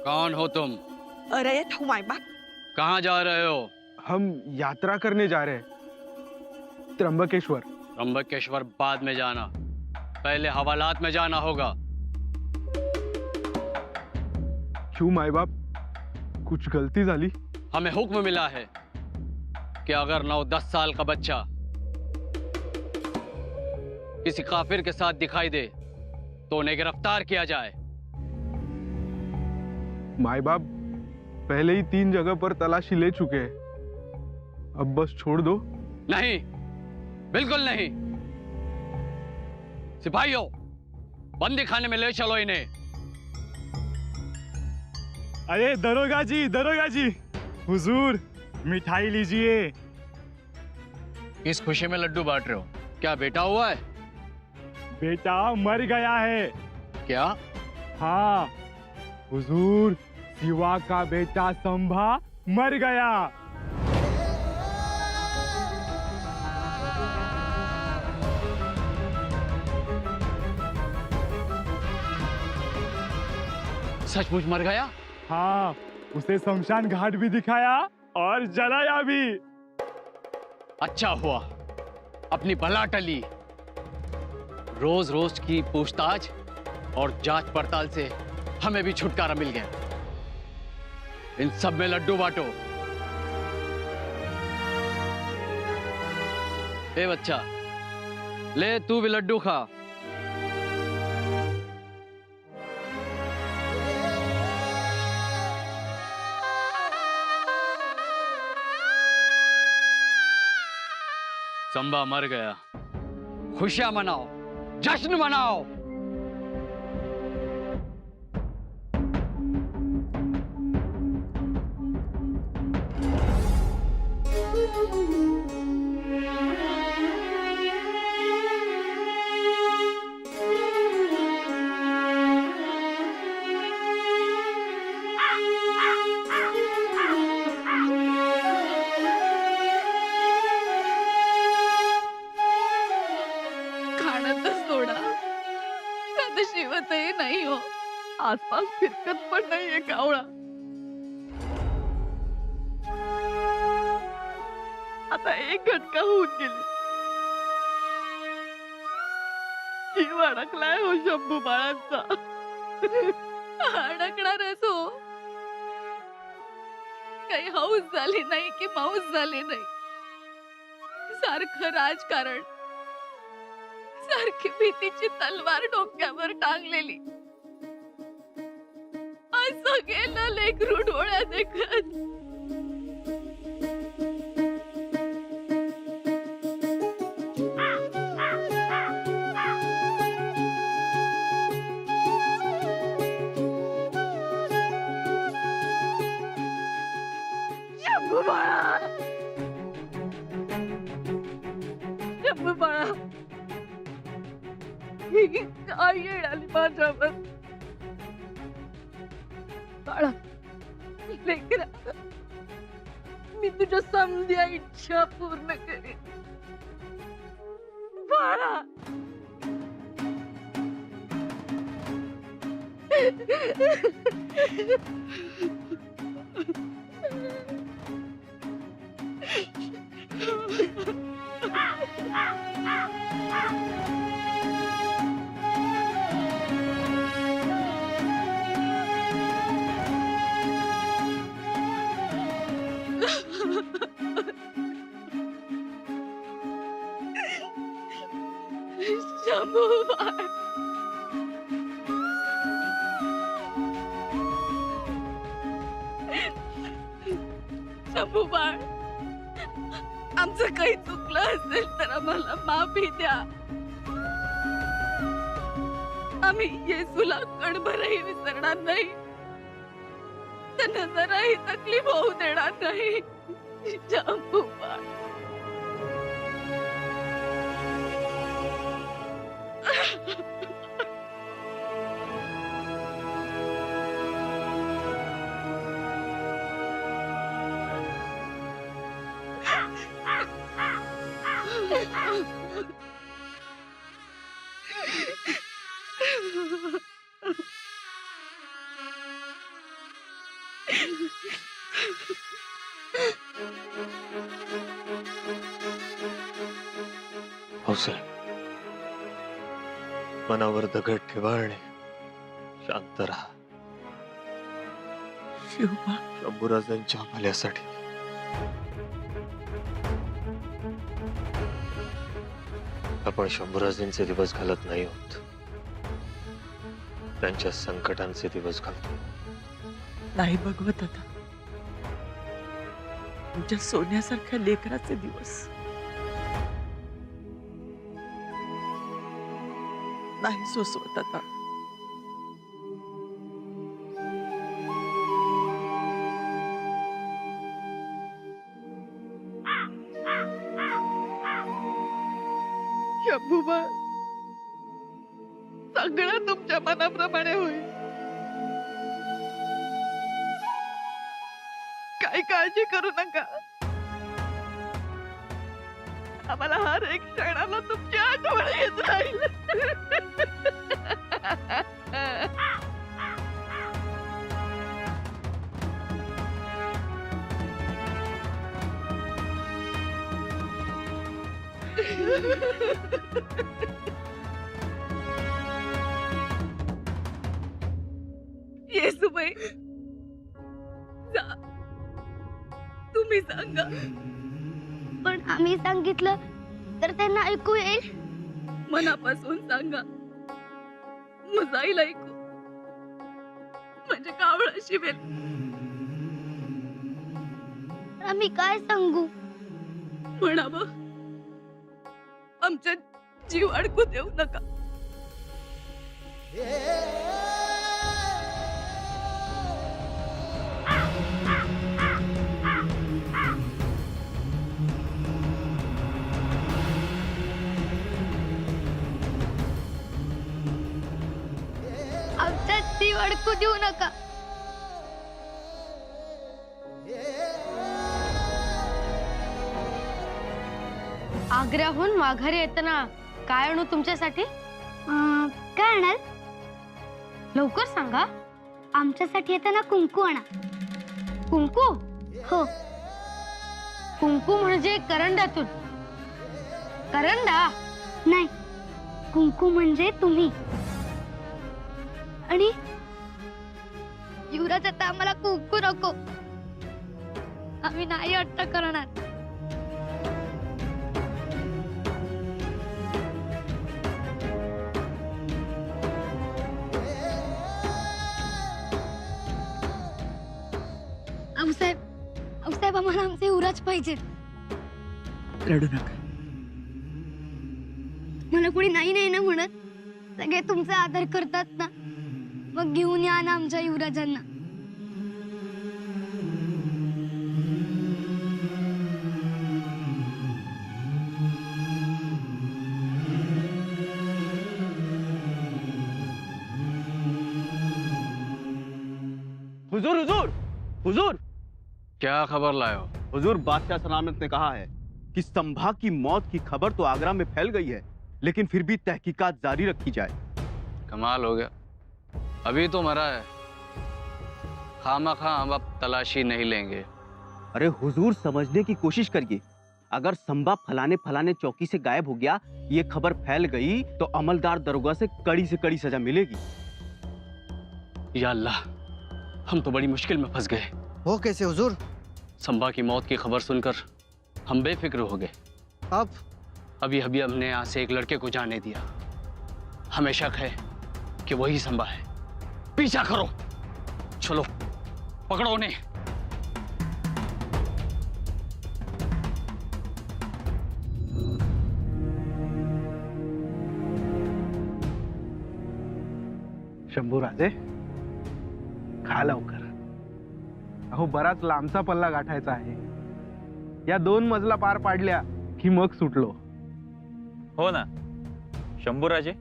कौन हो तुम? अरे ये ठुमाई बाप। कहाँ जा रहे हो? हम यात्रा करने जा रहे हैं त्र्यंबकेश्वर। त्र्यंबकेश्वर बाद में जाना, पहले हवालात में जाना होगा। क्यों माई बाप, कुछ गलती झाली? हमें हुक्म मिला है कि अगर 9-10 साल का बच्चा किसी काफिर के साथ दिखाई दे तो उन्हें गिरफ्तार किया जाए। माई बाप पहले ही 3 जगह पर तलाशी ले चुके हैं, अब बस छोड़ दो। नहीं, बिल्कुल नहीं। सिपाहियों, बंदी खाने में ले चलो इन्हें। अरे दरोगा जी, हुजूर मिठाई लीजिए। किस खुशी में लड्डू बांट रहे हो? क्या बेटा हुआ है? बेटा मर गया है। क्या? हाँ हुजूर, शिवा का बेटा संभा मर गया। सचमुच मर गया? हाँ, उसे शमशान घाट भी दिखाया और जलाया भी। अच्छा हुआ, अपनी बला टली। रोज रोज की पूछताछ और जांच पड़ताल से हमें भी छुटकारा मिल गया। इन सब में लड्डू बांटो। ए बच्चा, ले तू भी लड्डू खा। संभा मर गया, खुशियां मनाओ, जश्न मनाओ। शिवतही नहीं हो, आसपास फिरकत पण नाहीये कावळा। आता एक घटका होऊन गेली, जीव अडकलाय हो शंभू बाळांचा। अडकणारच हो, काही हौस झाली नाही की मौस झाली नाही, सारखं राजकारण, सारखी भीतीची तलवार डोक्यावर टांगलेली, असं गेलं लेकरू डोळ्या देखत। शंभू बाळा, शंभू बाळा, काय येळ आली माझ्यावर। बाळा, लेकरा, मी तुझ्या समध्या इच्छा पूर्ण करेन। बाळा, शंभू बाळ, शंभू बाळ, आमचं काही चुकलं असेल तर आम्हाला माफी द्या। आम्ही येसूला कणभरही विसरणार नाही, त्यांना जराही तकलीफ होऊ देणार नाही। शंभू बाळ, भाऊसाहेब, मनावर दगड ठेवा आणि शांत राहा. शिवबा, शंभूराजांच्या भल्यासाठी. आपण शंभूराजांचे दिवस घालत नाही आहोत, त्यांच्या संकटांचे दिवस घालतो. नाही भगवत आता, तुमच्या सोन्यासारख्या लेकराचे दिवस नाही सोसवत आता. शंभूबा, सगळं तुमच्या मनाप्रमाणे होईल. काही काळजी करू नका. आम्हाला हर एक क्षणाला तुमची आठवण येत राहील. येसूबाई, जा, तुम्ही सांगा. पण आम्ही सांगितलं तर त्यांना ऐकू येईल. मनापासून सांगा, मग जाईल ऐकू. म्हणजे कावळा शिवेल. आम्ही काय सांगू? म्हणावं, आमच्या जीव अडकू देऊ नका. आमचा जीव अडकू देऊ नका. आग्र्याहून माघारी येताना काय आणू तुमच्यासाठी? काय आणाल? लवकर सांगा. आमच्यासाठी येताना कुंकू आणा. कुंकू? हो. कुंकू म्हणजे करंडातून? करंडा नाही, कुंकू म्हणजे तुम्ही. आणि युवराज, आता आम्हाला कुंकू नको. आम्ही नाही हट्ट करणार. आऊसाहेब, आऊसाहेब, आम्हाला आमचे युवराज पाहिजेत. रडू नका. मला कोणी नाही नाही ना म्हणत. सगळे तुमचा आदर करतात ना. मग घेऊन या ना आमच्या युवराजांना. हुजूर हुजूर हुजूर, क्या खबर लाए हो? हुजूर, बादशाह सलामत ने कहा है कि संभा की मौत की खबर तो आगरा में फैल गई है, लेकिन फिर भी तहकीकात जारी रखी जाए. कमाल हो गया, अभी तो मरा है. खामा हम अब तलाशी नहीं लेंगे. अरे हुजूर, समझने की कोशिश करिए. अगर संभा फलाने फलाने चौकी से गायब हो गया, ये खबर फैल गई तो अमलदार दरोगा से कड़ी सजा मिलेगी. या अल्लाह, हम तो बड़ी मुश्किल में फंस गए. वो कैसे हुजूर? संभा की मौत की खबर सुनकर हम बेफिक्र हो गए. अब अभी हमने यहाँ से एक लड़के को जाने दिया. हमें शक है कि वही संभा है. पीछा करो, चलो पकड़ो उन्हें. शंभूराजे, खा लवकर. अहो, बराच लांबचा पल्ला गाठायचा आहे. या 2 मजला पार पाडल्या की मग सुटलो. हो ना शंभूराजे,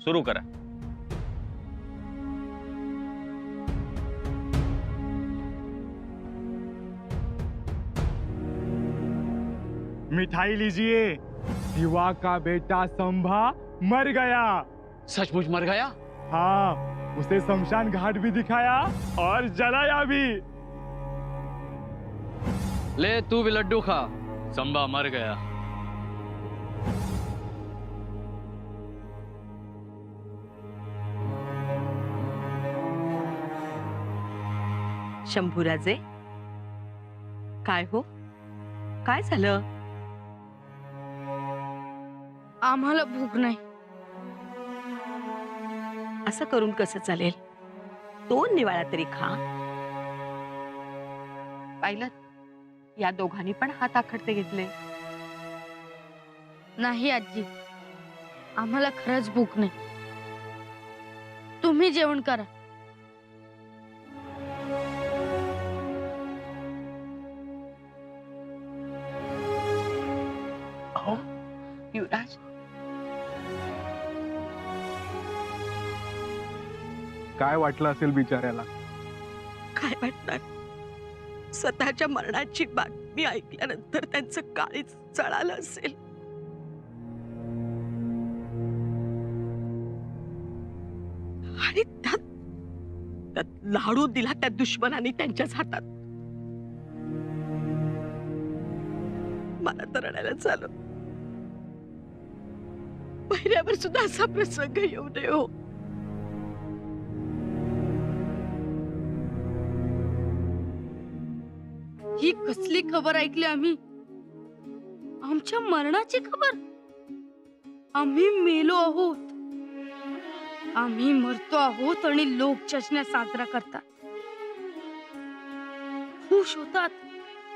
सुरू करा. मिठाई लीजिए. शिवा का बेटा संभा मर गया. सचमुच मर गया? हाँ, उसे शमशान घाट भी दिखाया और जलाया भी. ले तू भी लड्डू खा. संभा मर गया. शंभूराजे, काय हो, काय झालं? आम्हाला भूक नाही. असं करून कसं चालेल? 2 निवाळा तरी खा. पाहिलं, या दोघांनी पण हात आखडते घेतले. नाही आजी, आम्हाला खरंच भूक नाही. तुम्ही जेवण करा. युवराज, काय वाटलं असेल बिचाऱ्याला? काय वाटणार? स्वतःच्या मरणाची बातमी ऐकल्यानंतर त्यांचं काळीच चढालं असेल. आणि त्यात लाडू दिला त्या दुश्मनाने त्यांच्याच हातात. मला तर रडायलाच आलं. पहिल्यावर सुद्धा असा प्रसंग येऊ नये हो. ही कसली खबर ऐकली आम्ही? आमच्या मरणाची खबर? आम्ही मेलो आहोत. आम्ही मरतो आहोत आणि लोक जश्न साजरा करतात, खुश होतात,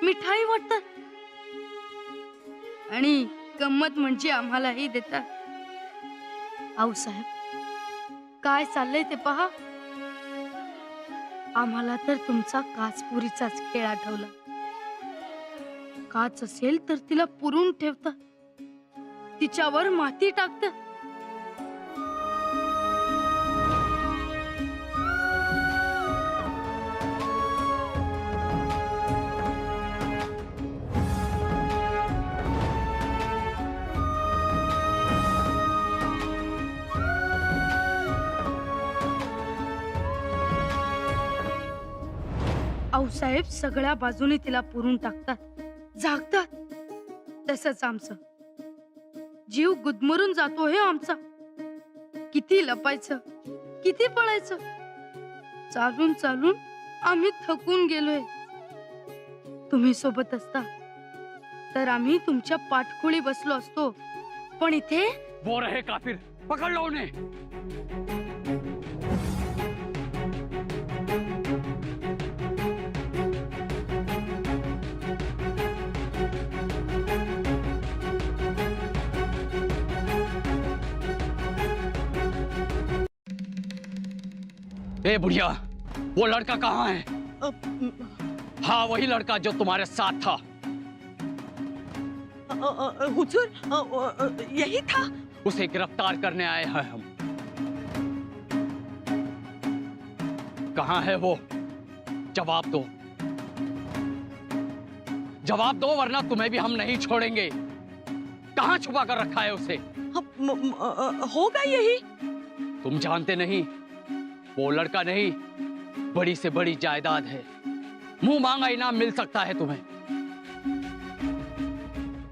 मिठाई वाटतात आणि गंमत म्हणजे आम्हालाही देतात. आऊसाहेब, काय चाललंय ते पहा. आम्हाला तर तुमचा काचपुरीचाच खेळ आठवला. काच असेल तर तिला पुरून ठेवता, तिच्यावर माती टाकता. आऊसाहेब सगळ्या बाजूने तिला पुरून टाकतात, जागतात. तसंच आमचं जीव गुदमरून जातो हे आमचा. किती लपायचं, किती पळायचं. चालून चालून आम्ही थकून गेलोय. तुम्ही सोबत असता तर आम्ही तुमच्या पाठखोळी बसलो असतो, पण इथे वो रहे काफिर, पकड़ लो उन्हें. ए बुढ़िया, वो लड़का कहाँ है? हाँ, वही लड़का जो तुम्हारे साथ था. हुजूर, यही था. उसे गिरफ्तार करने आए हैं हम. कहाँ है वो? जवाब दो, जवाब दो, वरना तुम्हें भी हम नहीं छोड़ेंगे. कहाँ छुपा कर रखा है उसे? होगा यही. तुम जानते नहीं, वो लड़का नहीं, बड़ी से बड़ी जायदाद है. मुंह मांगा इनाम मिल सकता है तुम्हें.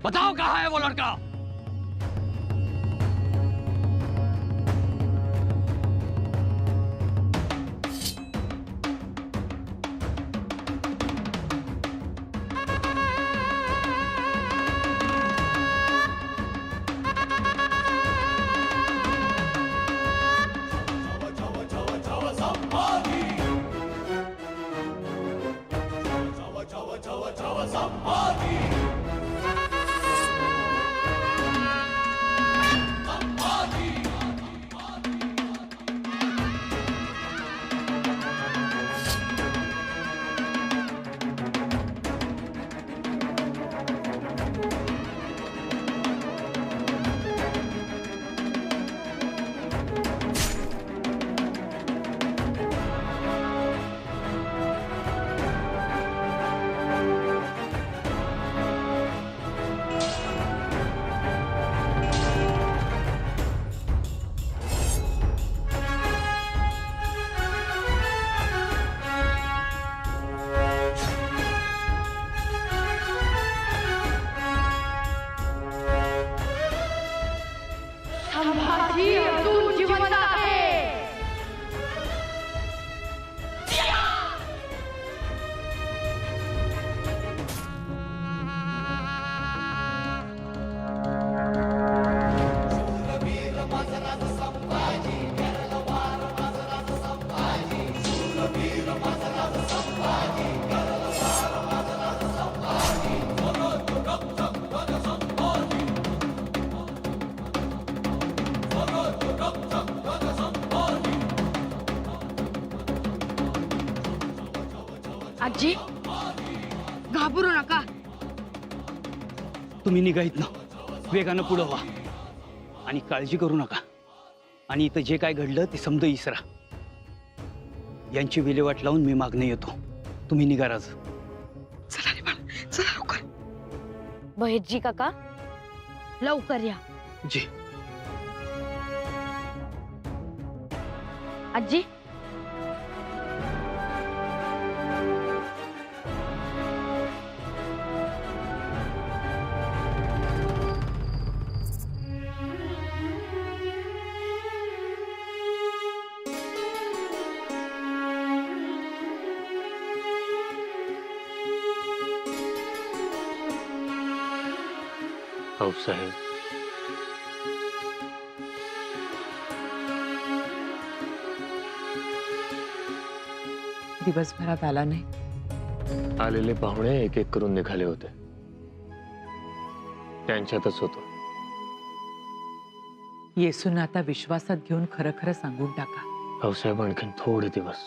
बताओ कहाँ है वो लड़का? संभाजी अजून जिवंत आहे. आजी घाबरू नका. तुम्ही निघाईत ना वेगानं पुढं व्हा आणि काळजी करू नका. आणि इथं जे काय घडलं ते समज इसरा. यांची विल्हेवाट लावून मी मागणं येतो. तुम्ही निघा राज. चला रे बाळा, चला लवकर. बहेजी काका लवकर या. जी. आजी भाऊसाहेब, दिवसभरात आला नाही. आलेले पाहुणे एक एक करून निघाले होते. त्यांच्यातच होतो. येसून आता विश्वासात घेऊन खरं खरं सांगून टाका. भाऊसाहेब, आणखीन थोडे दिवस.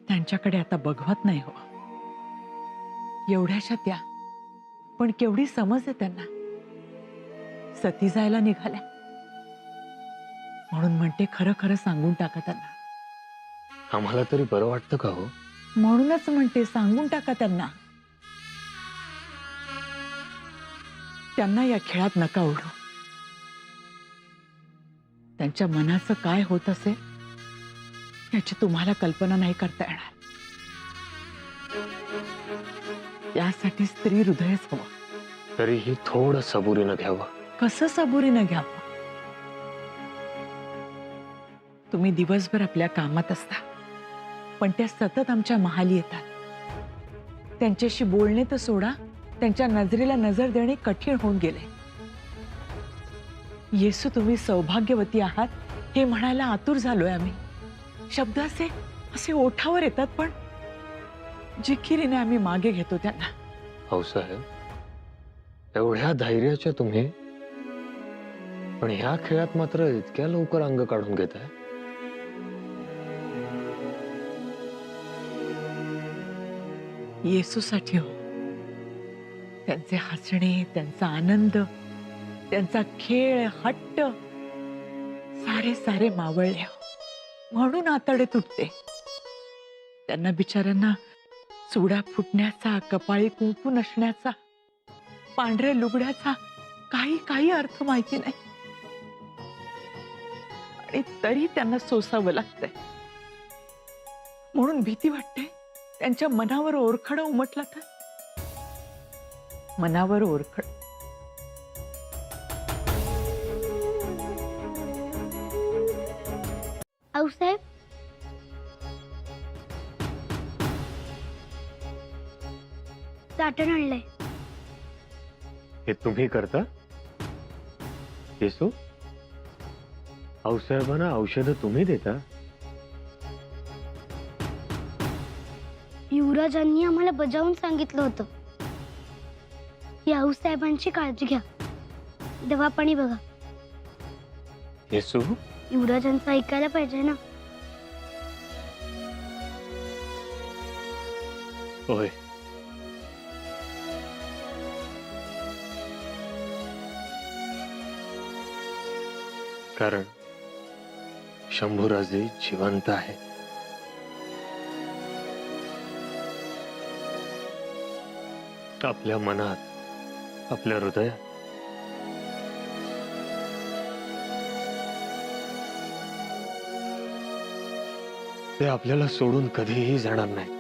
त्यांच्याकडे आता बघवत नाही हो. एवढ्याशा त्या पण केवढी समज आहे त्यांना. सती जायला निघाल्या म्हणून म्हणते खरं खरं सांगून टाका त्यांना. आम्हाला तरी बरं वाटतं का हो? म्हणूनच म्हणते सांगून टाका त्यांना. त्यांना या खेळात नका ओढू. त्यांच्या मनाचं काय होत असेल याची तुम्हाला कल्पना नाही करता येणार. यासाठी स्त्री हृदयच हवं. तरीही थोडं सबुरीनं घ्यावं. कसं सबुरीनं घ्यावं? तुम्ही दिवसभर आपल्या कामात असता पण त्या सतत आमच्या महाली येतात. त्यांच्याशी बोलणे तर सोडा, त्यांच्या नजरेला नजर देणे कठीण होऊन गेले. येसू तुम्ही सौभाग्यवती आहात हे म्हणायला आतुर झालोय आम्ही. शब्द असे असे ओठावर येतात पण जिकिरीने आम्ही मागे घेतो त्यांना. भाऊसाहेब, एवढ्या धैर्याच्या तुम्ही, पण ह्या खेळात मात्र इतक्या लवकर अंग काढून घेताय. येसूसाठी हो. त्यांचे हसणे, त्यांचा आनंद, त्यांचा खेळ, हट्ट सारे सारे मावळले हो. म्हणून आतडे तुटते. त्यांना बिचाऱ्यांना चुडा फुटण्याचा, कपाळी कुंकू नसण्याचा, पांढऱ्या लुगड्याचा काही काही अर्थ माहिती नाही. आणि तरी त्यांना सोसावं लागतंय. म्हणून भीती वाटते त्यांच्या मनावर ओरखड उमटला तर. मनावर ओरखड. आऊसाहेब चाटण आणलंय. हे तुम्ही करता? येसू, भाऊसाहेबांना औषधं तुम्ही देता? युवराजांनी आम्हाला बजावून सांगितलं होतं की आऊसाहेबांची काळजी घ्या. दवा पाणी बघा. येसू, युवराजांचं ऐकायला पाहिजे ना. होय. कारण शंभूराजे जिवंत आहे. आपल्या मनात, आपल्या हृदयात. ते आपल्याला सोडून कधीही जाणार नाही.